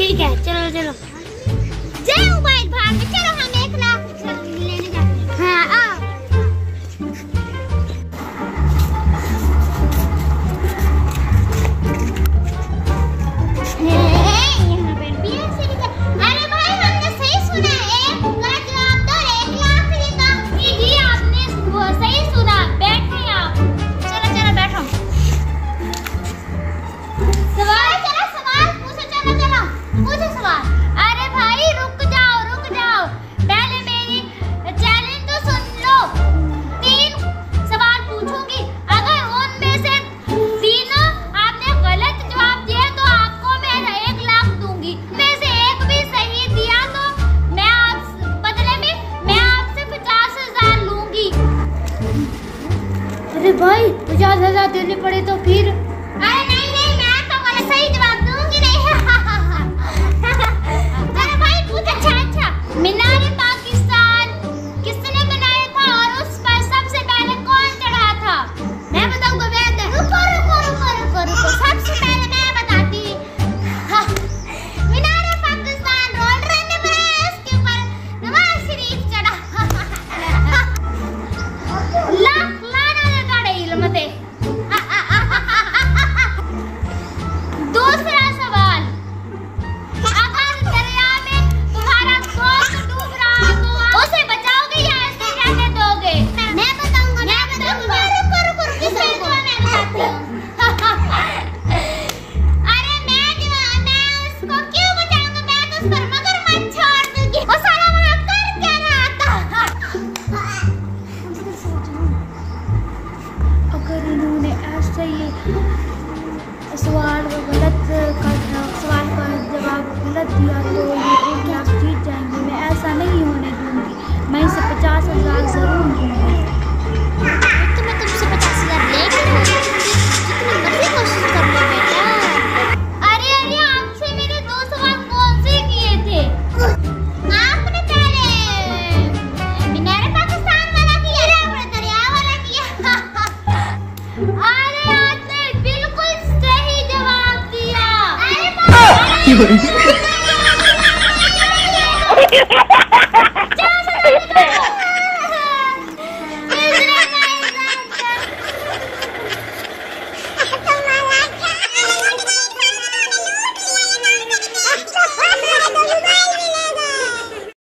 ठीक है, चलो चलो। जय उबैद भाग, चलो हम 1 लाख लेने जाते हैं। हाँ आओ। यहाँ पर भी ऐसे लिखा। अरे भाई हमने सही सुना, 1 का जवाब दो, 1 लाख लिखा। जी आपने सही सुना, बैठे आप। चलो चलो बैठो। सवाल, चलो सवाल पूछो, चलो चलो पूछो सवाल। अरे भाई रुक जाओ, पहले मेरी चैलेंज तो सुन लो। 3 सवाल पूछूंगी, अगर उनमें से तीनों आपने गलत जवाब दिए तो आपको मैं 1 लाख दूंगी। में से एक भी सही दिया तो मैं बदले में मैं आपसे 50,000 लूंगी। अरे भाई 50,000 देने पड़े तो फिर? अरे नहीं मैं तो गलत सही जवाब दूंगी नहीं। अरे भाई पूछ। अच्छा मीनारे पाकिस्तान किसने बनाया था और उस पर सबसे पहले कौन चढ़ा था? मैं बताऊंगा। रुको सबसे पहले मैं बताती। मीनारे पाकिस्तान रोलर ने बनाया, उसके ऊपर नवाज शरीफ चढ़ा। लाख लाना काड़े इल्मते। दूसरा सवाल, अगर दरिया में तुम्हारा दोस्त डूब रहा तो उसे बचाओगे या ऐसे रहने दोगे? मैं बताऊंगा। रुको किसने कहा? मैं बताती हूँ। अरे मैं उसको क्यों बचाऊंगा? मैं तो उस पर मगरमच्छ छोड़ दूंगी। वो साला वहाँ कर क्या रहा था? अगर इन्होंने ऐसे ही सवाल का जवाब गलत दिया तो ये 1 लाख जीत जाएंगे। मैं ऐसा नहीं होने दूंगी, मैं इसे 50,000 जरूर दूंगी। तो मैं तुमसे 50,000 लेके जितनी मर्जी कोशिश कर लो बेटा। अरे आपसे मैंने 2 सवाल कौन से किए थे? आपने पहले मीनारे पाकिस्तान वाला किया, आपने दरिया वाला किया। अरे आपने बिल्कुल सही जवाब दिया। अरे